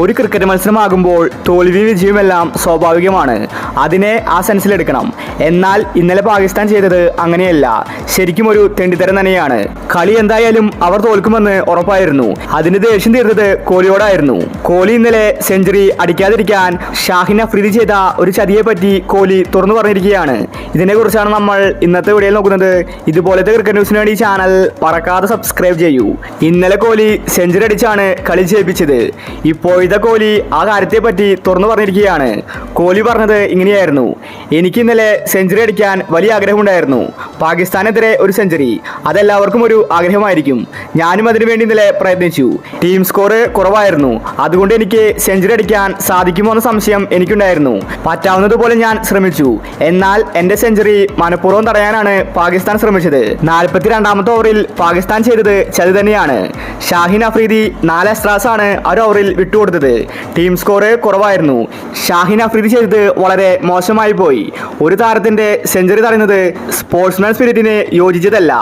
ഒരു ക്രിക്കറ്റ് മത്സരമാകുമ്പോൾ തോൽവി വിജയമെല്ലാം സ്വാഭാവികമാണ്. അതിനെ ആ സെൻസിലെടുക്കണം. എന്നാൽ ഇന്നലെ പാകിസ്ഥാൻ ചെയ്തത് അങ്ങനെയല്ല. ശരിക്കും ഒരു തെണ്ടിത്തരം തന്നെയാണ്. കളി എന്തായാലും അവർ തോൽക്കുമെന്ന് ഉറപ്പായിരുന്നു. അതിന് ദേഷ്യം തീർത്തത് കോഹ്ലിയോടായിരുന്നു. കോഹ്ലി ഇന്നലെ സെഞ്ചുറി അടിക്കാതിരിക്കാൻ ഷാഹിൻ അഫ്രീദി ചെയ്ത ഒരു ചതിയെ പറ്റി കോഹ്ലി തുറന്നു പറഞ്ഞിരിക്കുകയാണ്. ഇതിനെക്കുറിച്ചാണ് നമ്മൾ ഇന്നത്തെ വീഡിയോയിൽ നോക്കുന്നത്. ഇതുപോലത്തെ ക്രിക്കറ്റ് ന്യൂസിന് വേണ്ടി ചാനൽ മറക്കാതെ സബ്സ്ക്രൈബ് ചെയ്യൂ. ഇന്നലെ കോഹ്ലി സെഞ്ചുറി അടിച്ചാണ് കളി ജയിപ്പിച്ചത്. ഇപ്പോഴത്തെ കോഹ്ലി ആ കാര്യത്തെ പറ്റി തുറന്നു പറഞ്ഞിരിക്കുകയാണ്. കോഹ്ലി പറഞ്ഞത് ഇങ്ങനെയായിരുന്നു: എനിക്ക് ഇന്നലെ സെഞ്ചുറി അടിക്കാൻ വലിയ ആഗ്രഹമുണ്ടായിരുന്നു. പാകിസ്ഥാനെതിരെ ഒരു സെഞ്ചുറി, അതെല്ലാവർക്കും ഒരു ആഗ്രഹമായിരിക്കും. ഞാനും അതിനുവേണ്ടി ഇന്നലെ പ്രയത്നിച്ചു. ടീം സ്കോർ കുറവായിരുന്നു. അതുകൊണ്ട് എനിക്ക് സെഞ്ചുറി അടിക്കാൻ സാധിക്കുമോ എന്ന സംശയം എനിക്കുണ്ടായിരുന്നു. പറ്റാവുന്നതുപോലെ ഞാൻ ശ്രമിച്ചു. എന്നാൽ എൻ്റെ സെഞ്ചുറി മനഃപൂർവ്വം തടയാനാണ് പാകിസ്ഥാൻ ശ്രമിച്ചത്. 42ാമത്തെ ഓവറിൽ പാകിസ്ഥാൻ ചെയ്തത് ചതി തന്നെയാണ്. ഷാഹിൻ അഫ്രീദി 4 എക്സ്ട്രാസാണ് ഒരു ഓവറിൽ വിട്ടുകൊടുത്തത്. ടീം സ്കോർ കുറവായിരുന്നു. ഷാഹിൻ അഫ്രീദി ചെയ്തത് വളരെ മോശമായി പോയി. ഒരു താരത്തിന്റെ സെഞ്ചുറി തടയുന്നത് സ്പോർട്സ്മാൻ സ്പിരിറ്റിന് യോജിച്ചതല്ല.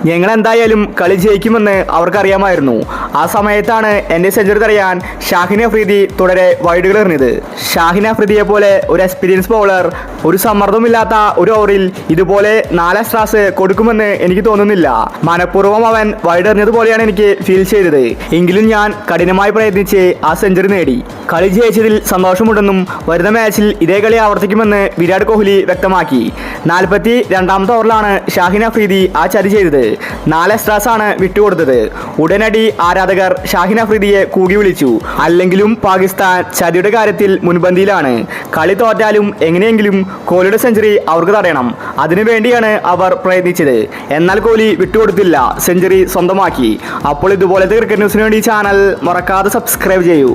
ഞങ്ങൾ എന്തായാലും കളി ജയിക്കുമെന്ന് അവർക്കറിയാമായിരുന്നു. ആ സമയത്താണ് എൻ്റെ സെഞ്ചുറി തടയാൻ ഷാഹിൻ അഫ്രീദി തുടരെ വൈഡുകൾ എറിഞ്ഞത്. ഷാഹിൻ അഫ്രീദിയെ പോലെ ഒരു എക്സ്പീരിയൻസ് ബൗളർ ഒരു സമ്മർദ്ദമില്ലാത്ത ഒരു ഓവറിൽ ഇതുപോലെ 4 എക്സ്ട്രാസ് കൊടുക്കുമെന്ന് എനിക്ക് തോന്നുന്നില്ല. മനഃപൂർവ്വം അവൻ വൈഡ് എറിഞ്ഞതുപോലെയാണ് എനിക്ക് ഫീൽ ചെയ്തത്. എങ്കിലും ഞാൻ കഠിനമായി പ്രയത്നിച്ച് ആ സെഞ്ചുറി നേടി. കളി ജയിച്ചതിൽ സന്തോഷമുണ്ടെന്നും വരുന്ന മാച്ചിൽ ഇതേ കളി ആവർത്തിക്കുമെന്ന് വിരാട് കോഹ്ലി വ്യക്തമാക്കി. 42ാമത്തെ ഓവറിലാണ് ഷാഹിൻ അഫ്രീദി ആ ചതി ചെയ്തത്. 4 എക്സ്ട്രാസാണ് വിട്ടുകൊടുത്തത്. ഉടനടി ആരാധകർ ഷാഹിൻ അഫ്രീദിയെ കൂകി വിളിച്ചു. അല്ലെങ്കിലും പാകിസ്ഥാൻ ചതിയുടെ കാര്യത്തിൽ മുൻപന്തിയിലാണ്. കളി തോറ്റാലും എങ്ങനെയെങ്കിലും കോഹ്ലിയുടെ സെഞ്ചുറി അവർക്ക് തടയണം. അതിനുവേണ്ടിയാണ് അവർ പ്രയത്നിച്ചത്. എന്നാൽ കോഹ്ലി വിട്ടുകൊടുത്തില്ല, സെഞ്ചുറി സ്വന്തമാക്കി. അപ്പോൾ ഇതുപോലത്തെ ക്രിക്കറ്റ് ന്യൂസിന് വേണ്ടി ചാനൽ മറക്കാതെ സബ്സ്ക്രൈബ് ചെയ്യൂ.